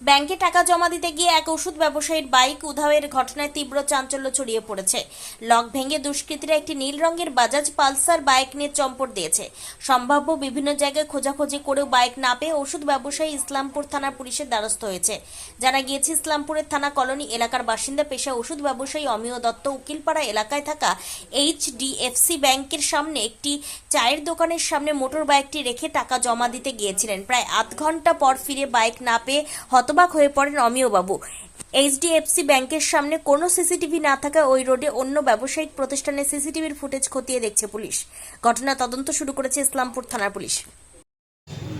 ব্যাংকে টাকা জমা দিতে গিয়ে এক ওষুধ ব্যবসায়ীর বাইক উধাওয়ের ঘটনায় তীব্র চাঞ্চল্য ছড়িয়ে পড়েছে। লক ভেঙে দুষ্কৃতীরা একটি নীল রঙের বাজাজ পালসার বাইক নিয়ে চম্পট দিয়েছে। সম্ভাব্য বিভিন্ন জায়গায় খোঁজাখুঁজি করেও বাইক না পেয়ে ওষুধ ব্যবসায়ী ইসলামপুর থানার পুলিশের দ্বারস্থ হয়েছে। জানা গিয়েছে, ইসলামপুরের থানা কলোনি এলাকার বাসিন্দা পেশা ওষুধ ব্যবসায়ী অমিয় দত্ত উকিলপাড়া এলাকায় থাকা HDFC ব্যাংকের সামনে একটি চায়ের দোকানের সামনে মোটর বাইকটি রেখে টাকা জমা দিতে গিয়েছিলেন। প্রায় আধ ঘন্টা পর ফিরে বাইক না পেয়ে হতবাক হয়ে পড়েন অমিয়বাবু। HDFC ব্যাংকের সামনে কোনো সিসিটিভি না থাকা ওই রোডে অন্য ব্যবসায়িক প্রতিষ্ঠানের সিসিটিভির ফুটেজ খতিয়ে দেখছে পুলিশ। ঘটনা তদন্ত শুরু করেছে ইসলামপুর থানার পুলিশ।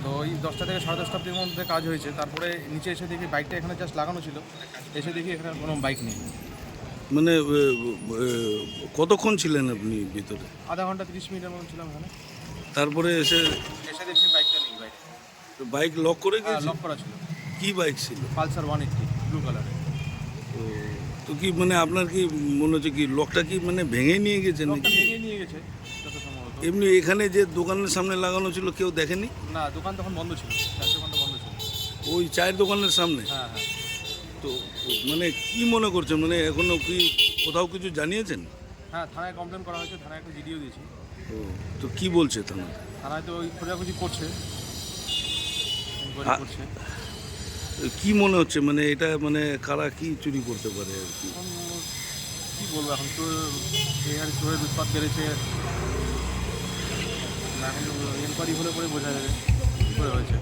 তো ওই 10টা থেকে 10:30 অব্দির মধ্যে কাজ হয়েছে। তারপরে নিচে এসে দেখি বাইকটা এখানে জাস্ট লাগানো ছিল, এসে দেখি এখানে কোনো বাইক নেই। মানে কতক্ষণ ছিলেন আপনি ভিতরে? আধা ঘন্টা 30 মিনিটের মতো ছিলাম এখানে। তারপরে এসে এসে দেখছি বাইকটা নেই। বাইক লক করে গিয়েছে? লক করা ছিল। কি বাইক ছিল? পালসার 180 ব্লু কালারের। তো কি মানে আপনার কি মনে হচ্ছে কি লকটা কি মানে ভেঙে নিয়ে গেছে লকটা নাকি? ভেঙে নিয়ে গেছে যত সম্ভবত। এমনি এখানে যে দোকানের সামনে লাগানো ছিল কেউ দেখেনি? না, দোকান তখন বন্ধ ছিল, 4 ঘন্টা বন্ধ ছিল। ওই চায়ের দোকানের সামনে? হ্যাঁ। তো মানে কি মনে করছেন, মানে এখনো কি কোথাও কিছু জানিয়েছেন? হ্যাঁ, থানায় কমপ্লেন করা হয়েছে, থানায় একটা জিডিও দিয়েছি। তো কি বলছে থানা? থানায় তো ওই খোঁজাখুঁজি করছে, করছে। কি মনে হচ্ছে মানে এটা মানে কারা কি চুরি করতে পারে আর কি? এখন কী বলবো, এখন তো এই হারে চোরের উৎপাত বেড়েছে। এখন এনকোয়ারি হলে পরে বোঝা যাবে কী করে হয়েছে।